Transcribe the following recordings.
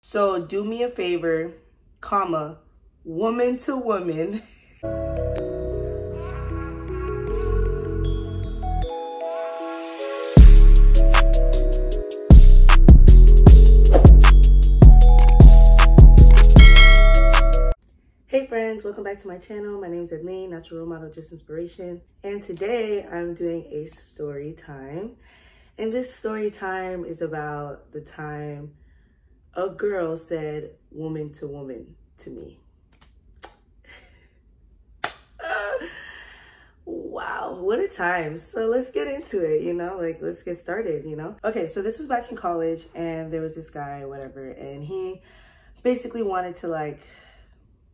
So do me a favor, comma, woman to woman. Hey friends, welcome back to my channel. My name is Edln, natural role model, just inspiration. And today I'm doing a story time. And this story time is about the time a girl said woman to woman to me. Wow, what a time. So let's get into it, let's get started, Okay, so this was back in college and there was this guy or whatever, and he basically wanted to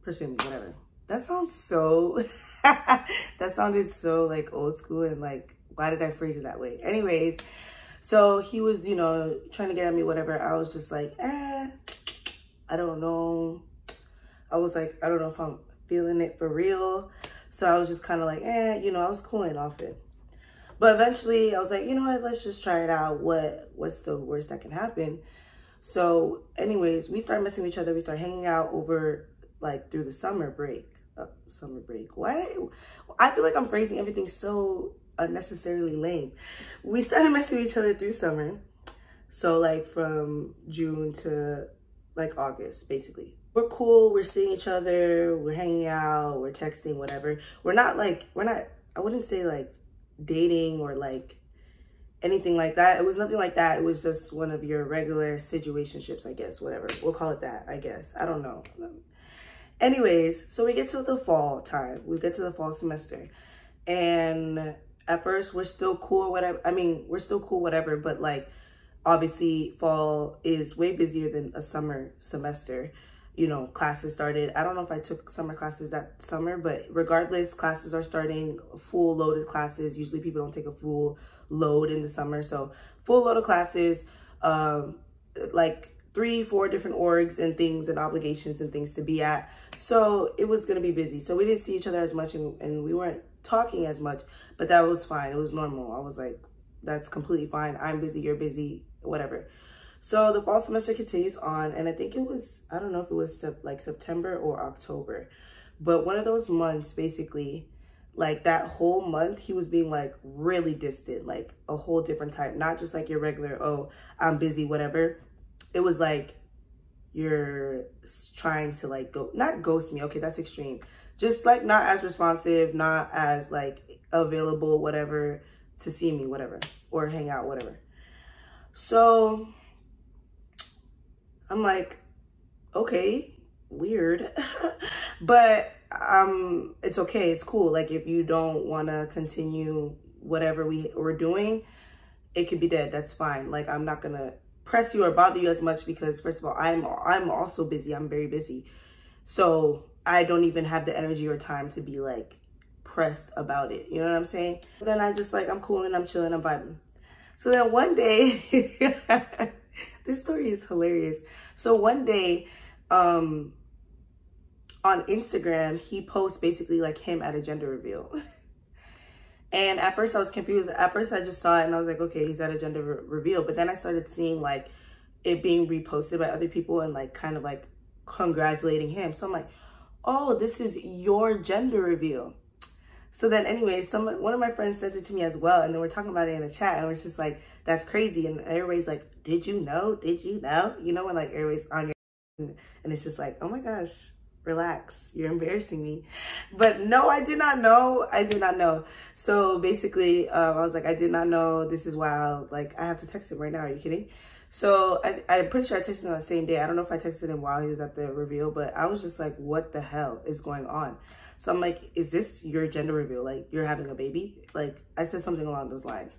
pursue me, whatever. That sounds so, that sounded so old school and why did I phrase it that way? Anyways, so he was, trying to get at me, whatever. I was just like, I don't know. I was like, I don't know if I'm feeling it for real. So I was just kind of like, I was cooling off it. But eventually I was like, you know what, let's just try it out. What's the worst that can happen? So anyways, we started messing with each other. We started hanging out over through the summer break. Why? I feel like I'm phrasing everything so unnecessarily lame. We started messing with each other through summer. So from June to August, basically. We're cool, we're seeing each other, we're hanging out, we're texting, whatever. We're not I wouldn't say dating or anything like that. It was nothing like that. It was just one of your regular situationships, I guess, whatever. We'll call it that, I guess. I don't know. Anyways, so we get to the fall time. We get to the fall semester. And at first we're still cool, whatever. I mean, we're still cool, whatever, but obviously fall is way busier than a summer semester. Classes started. I don't know if I took summer classes that summer, but regardless, classes are starting, full loaded classes. Usually people don't take a full load in the summer. So full load of classes, 3-4 different orgs and things and obligations and things to be at. So it was going to be busy. So we didn't see each other as much and we weren't talking as much, but that was fine. It was normal. I was like, that's completely fine. I'm busy, you're busy, whatever. So the fall semester continues on, and I think it was, I don't know if it was September or October, but one of those months, basically, that whole month, he was being really distant, a whole different type, not just your regular, oh, I'm busy, whatever. It was you're trying to go, not ghost me, okay, that's extreme. Just not as responsive, not as available, whatever, to see me, whatever, or hang out, whatever. So I'm like, okay, weird, but it's okay, it's cool. If you don't want to continue whatever we're doing, it could be dead, that's fine. I'm not gonna press you or bother you as much because first of all, I'm also busy, I'm very busy. So I don't even have the energy or time to be pressed about it, you know what I'm saying? Then I just I'm cool and I'm chilling, I'm vibing. So then one day, this story is hilarious. So one day, on Instagram, he posts basically him at a gender reveal. And at first I was confused. At first I just saw it and I was like, okay, he's at a gender reveal. But then I started seeing it being reposted by other people and kind of congratulating him. So I'm like, oh, this is your gender reveal. So then anyways, one of my friends sent it to me as well. And then we're talking about it in a chat and it's just that's crazy. And everybody's like, did you know? Did you know? When everybody's on your and it's just oh my gosh, relax, you're embarrassing me. But no, I did not know. I did not know. So basically, I was like, I did not know. This is wild. I have to text him right now. Are you kidding? So I'm pretty sure I texted him on the same day. I don't know if I texted him while he was at the reveal, but I was just like, what the hell is going on? So I'm like, is this your gender reveal? You're having a baby? I said something along those lines.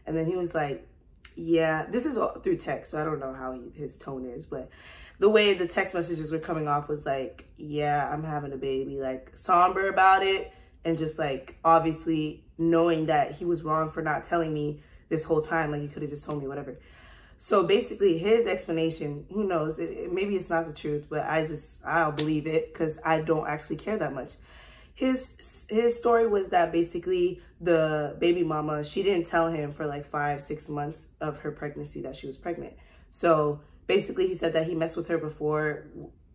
And then he was like, yeah, this is all through text. So I don't know how his tone is, but the way the text messages were coming off was yeah, I'm having a baby, somber about it. And just obviously knowing that he was wrong for not telling me this whole time. He could have just told me, whatever. So basically his explanation, who knows, maybe it's not the truth, but I'll believe it because I don't actually care that much. His story was that basically the baby mama, she didn't tell him for 5-6 months of her pregnancy that she was pregnant. So basically he said that he messed with her before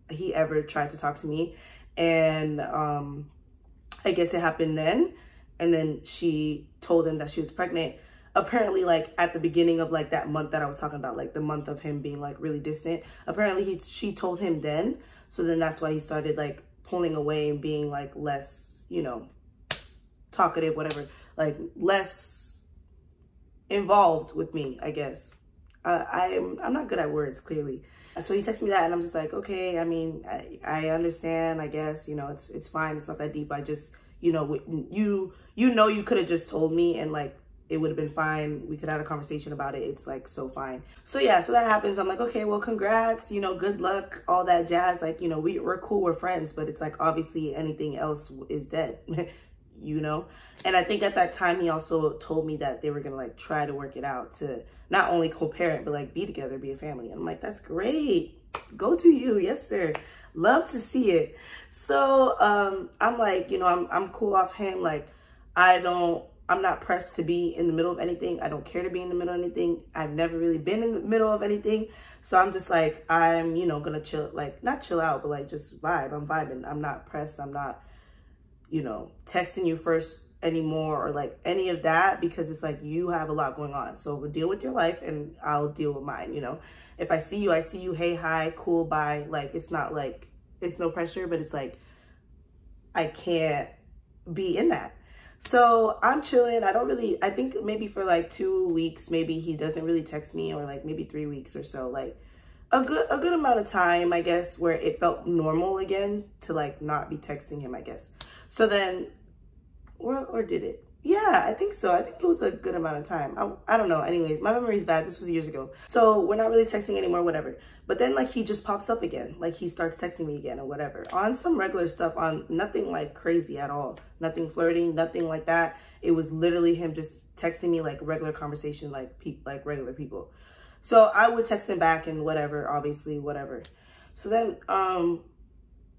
he ever tried to talk to me. And I guess it happened then. And then she told him that she was pregnant. Apparently, like, at the beginning of, like, that month that I was talking about, like, the month of him being, like, really distant. Apparently, she told him then. So then that's why he started, like, pulling away and being, like, less, you know, talkative, whatever. Like, less involved with me, I guess. I'm not good at words, clearly. So he texted me that, and I'm just like, okay, I mean, I understand, I guess, you know, it's fine. It's not that deep. I just, you know, you could have just told me, and, like, it would have been fine. We could have had a conversation about it. It's like so fine. So yeah, so that happens. I'm like, okay, well, congrats, you know, good luck, all that jazz. Like, you know, we're cool, we're friends, but it's like, obviously anything else is dead, you know? And I think at that time, he also told me that they were gonna like try to work it out to not only co-parent, but like be together, be a family. And I'm like, that's great. Go do you. Yes, sir. Love to see it. So I'm like, you know, I'm cool off him. Like, I'm not pressed to be in the middle of anything. I don't care to be in the middle of anything. I've never really been in the middle of anything. So I'm just like, I'm, you know, gonna chill, like, not chill out, but like just vibe. I'm vibing. I'm not pressed. I'm not, you know, texting you first anymore or like any of that, because it's like, you have a lot going on. So we'll deal with your life and I'll deal with mine, you know. If I see you, I see you. Hey, hi, cool, bye. Like, it's not like, it's no pressure, but it's like, I can't be in that. So I'm chilling. I think maybe for like 2 weeks, maybe he doesn't really text me, or like maybe 3 weeks or so, like a good amount of time, I guess, where it felt normal again to like not be texting him, I guess. So then, or did it? Yeah, I think so. I think it was a good amount of time. I don't know. Anyways, my memory's bad. This was years ago. So we're not really texting anymore, whatever. But then like he just pops up again. Like he starts texting me again or whatever. On some regular stuff, on nothing like crazy at all. Nothing flirting, nothing like that. It was literally him just texting me like regular conversation, like regular people. So I would text him back and whatever, obviously, whatever. So then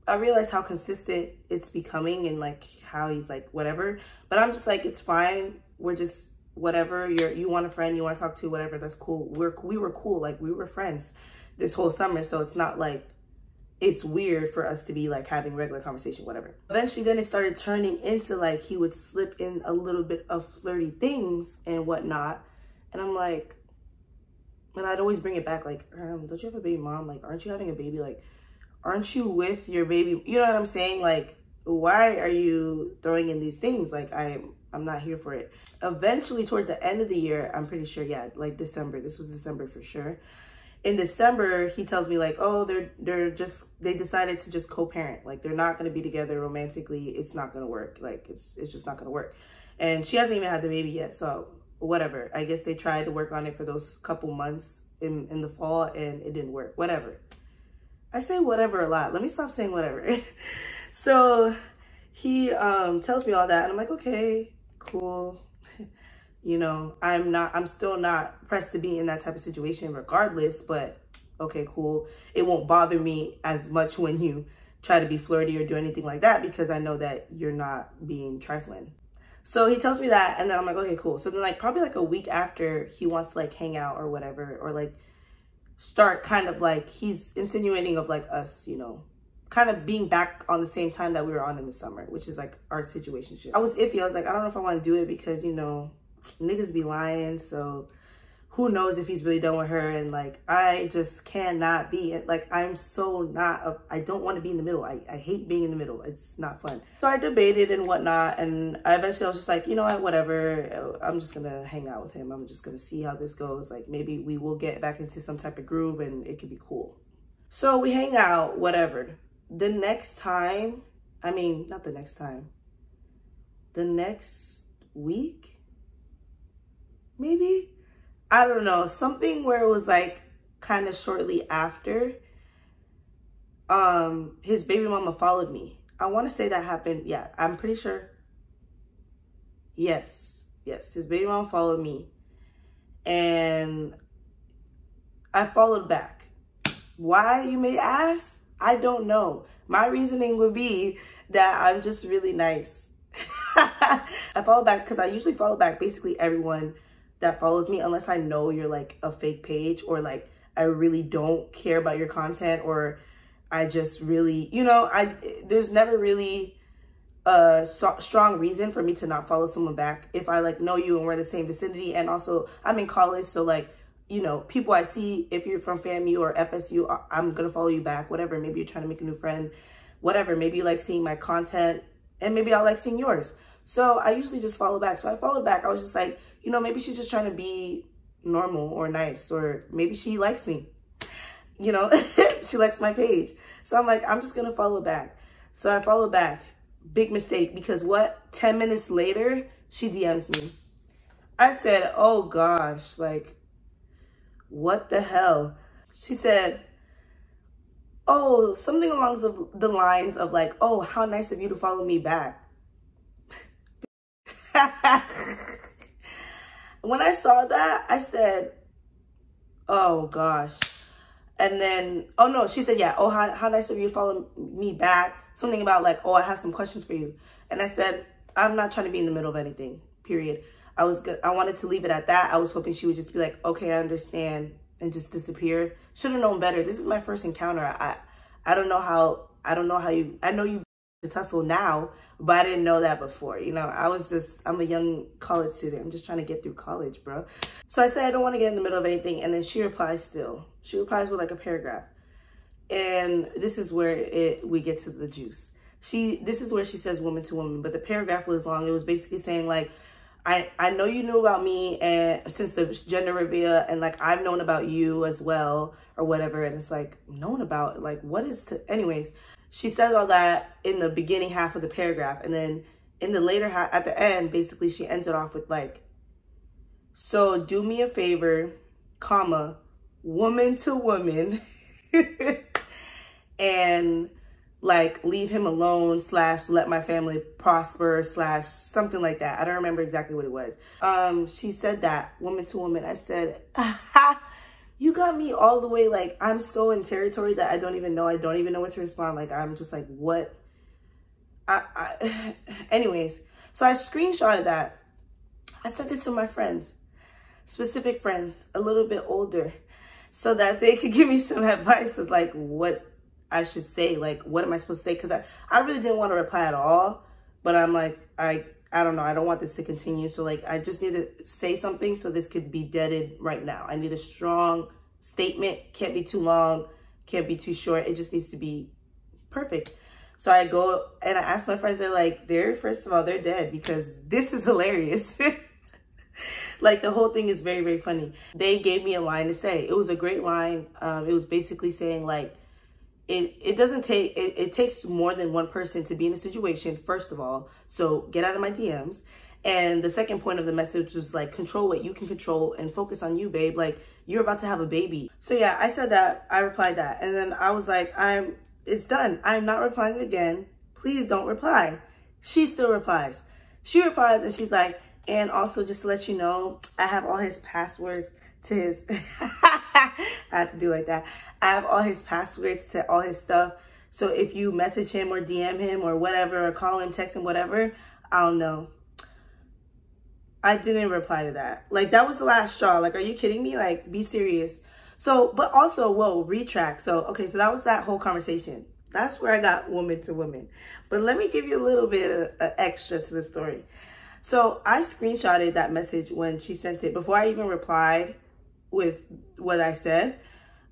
I realized how consistent it's becoming and like how he's like whatever, but I'm just like, it's fine. We're just whatever. You want a friend, you want to talk to, whatever, that's cool. We were cool, like we were friends this whole summer, so it's not like it's weird for us to be like having regular conversation, whatever. Eventually then it started turning into like he would slip in a little bit of flirty things and whatnot, and I'm like, and I'd always bring it back like, don't you have a baby, mom? Like, aren't you having a baby? Like, aren't you with your baby? You know what I'm saying? Like, why are you throwing in these things? Like, I'm not here for it. Eventually, towards the end of the year, I'm pretty sure, yeah, like December. This was December for sure. In December, he tells me like, oh, they decided to just co-parent. Like, they're not going to be together romantically. It's not going to work. Like, it's just not going to work. And she hasn't even had the baby yet. So whatever. I guess they tried to work on it for those couple months in the fall and it didn't work. Whatever. I say whatever a lot. Let me stop saying whatever. So he tells me all that and I'm like, okay, cool. You know, I'm still not pressed to be in that type of situation regardless, but okay, cool. It won't bother me as much when you try to be flirty or do anything like that, because I know that you're not being trifling. So he tells me that and then I'm like, okay, cool. So then like probably like a week after, he wants to like hang out or whatever, or like start kind of like, he's insinuating of like us, you know, kind of being back on the same time that we were on in the summer, which is like our situationship. I was iffy. I was like, I don't know if I want to do it because, you know, niggas be lying. So who knows if he's really done with her. And like, I just cannot be like, I'm so not, I don't want to be in the middle. I hate being in the middle. It's not fun. So I debated and whatnot. And I eventually was just like, you know what, whatever. I'm just going to hang out with him. I'm just going to see how this goes. Like maybe we will get back into some type of groove and it could be cool. So we hang out, whatever. The next time, I mean, not the next time, the next week, maybe, I don't know, something where it was like kind of shortly after, his baby mama followed me. I want to say that happened. Yeah, I'm pretty sure. Yes, his baby mama followed me and I followed back. Why, you may ask? I don't know. My reasoning would be that I'm just really nice. I follow back because I usually follow back basically everyone that follows me, unless I know you're like a fake page or like I really don't care about your content, or I just really, you know, there's never really a strong reason for me to not follow someone back if I like know you and we're in the same vicinity. And also I'm in college, so like, you know, people I see, if you're from FAMU or FSU, I'm gonna follow you back, whatever. Maybe you're trying to make a new friend, whatever. Maybe you like seeing my content, and maybe I'll like seeing yours. So I usually just follow back. So I followed back. I was just like, you know, maybe she's just trying to be normal or nice, or maybe she likes me, you know, she likes my page. So I'm like, I'm just gonna follow back. So I followed back. Big mistake, because what? 10 minutes later, she DMs me. I said, oh gosh, like, what the hell? She said, oh, something along the lines of like, oh, how nice of you to follow me back. When I saw that, I said, oh gosh. And then, oh no, she said, yeah, oh, how nice of you to follow me back. Something about like, oh, I have some questions for you. And I said, I'm not trying to be in the middle of anything, period. I wanted to leave it at that. I was hoping she would just be like, okay, I understand, and just disappear. Should have known better. This is my first encounter. I don't know how I know you to tussle now, but I didn't know that before. You know, I'm a young college student. I'm just trying to get through college, bro. So I said, I don't want to get in the middle of anything. And then she replies still. She replies with like a paragraph. And this is where we get to the juice. This is where she says woman to woman, but the paragraph was long. It was basically saying like, I know you knew about me and since the gender reveal, and like I've known about you as well, or whatever. And it's like, known about, like, what is anyways, she says all that in the beginning half of the paragraph, and then in the later half at the end, basically she ends it off with like, so do me a favor, comma, woman to woman, and like leave him alone / let my family prosper / something like that. I don't remember exactly what it was. She said that, woman to woman. I said, aha, you got me all the way. Like, I'm so in territory that I don't even know what to respond. Like, I'm just like, what? Anyways, so I screenshotted that. I sent this to my friends, specific friends, a little bit older, so that they could give me some advice of like what I should say, like, what am I supposed to say? Because I really didn't want to reply at all, but I'm like, I don't know. I don't want this to continue. So like, I just need to say something so this could be deaded right now. I need a strong statement. Can't be too long. Can't be too short. It just needs to be perfect. So I go and I ask my friends, they're like, first of all, they're dead, because this is hilarious. Like, the whole thing is very, very funny. They gave me a line to say. It was a great line. It was basically saying like, it takes more than one person to be in a situation, first of all. So get out of my DMs. And the second point of the message was like, control what you can control and focus on you, babe. Like, you're about to have a baby. So yeah, I said that. I replied that. And then I was like, it's done. I'm not replying again. Please don't reply. She still replies. She replies and she's like, and also just to let you know, I have all his passwords to his, I had to do like that. I have all his passwords to all his stuff. So if you message him or DM him or whatever, or call him, text him, whatever, I'll know. I didn't reply to that. Like, that was the last straw. Like, are you kidding me? Like, be serious. So, but also, whoa, retract. So, okay, so that was that whole conversation. That's where I got woman to woman. But let me give you a little bit of extra to the story. So I screenshotted that message when she sent it. Before I even replied with what I said,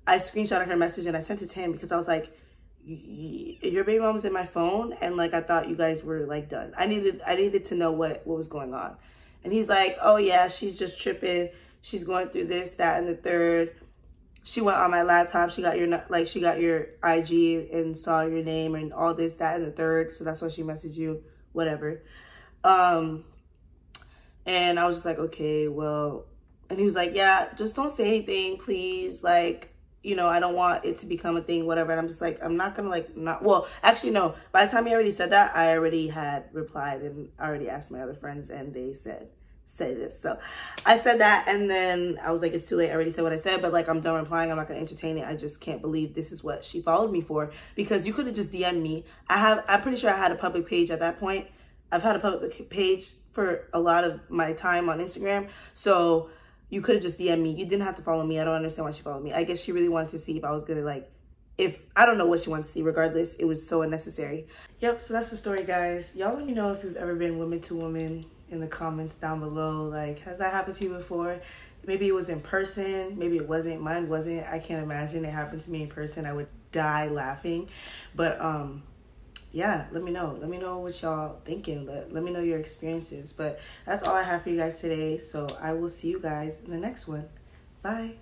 I screenshotted her message and I sent it to him because I was like, your baby mom was in my phone, and like I thought you guys were like done. I needed to know what was going on. And he's like, oh yeah, she's just tripping. She's going through this, that, and the third. She went on my laptop. She got your IG and saw your name and all this, that, and the third. So that's why she messaged you, whatever. And I was just like, okay, well, and he was like, yeah, just don't say anything, please. Like, you know, I don't want it to become a thing, whatever. And I'm just like, I'm not gonna well, actually, no. By the time he already said that, I already had replied and I already asked my other friends and they said, say this. So I said that, and then I was like, it's too late. I already said what I said, but like, I'm done replying. I'm not gonna entertain it. I just can't believe this is what she followed me for, because you could have just DM'd me. I'm pretty sure I had a public page at that point. I've had a public page for a lot of my time on Instagram. So you could have just DM'd me. You didn't have to follow me. I don't understand why she followed me. I guess she really wanted to see if I was gonna like, if, I don't know what she wanted to see. Regardless, it was so unnecessary. Yep, so that's the story, guys. Y'all let me know if you've ever been woman to woman in the comments down below. Like, has that happened to you before? Maybe it was in person, maybe it wasn't. Mine wasn't. I can't imagine it happened to me in person. I would die laughing. But yeah, let me know. Let me know what y'all thinking. Let me know your experiences. But that's all I have for you guys today. So I will see you guys in the next one. Bye.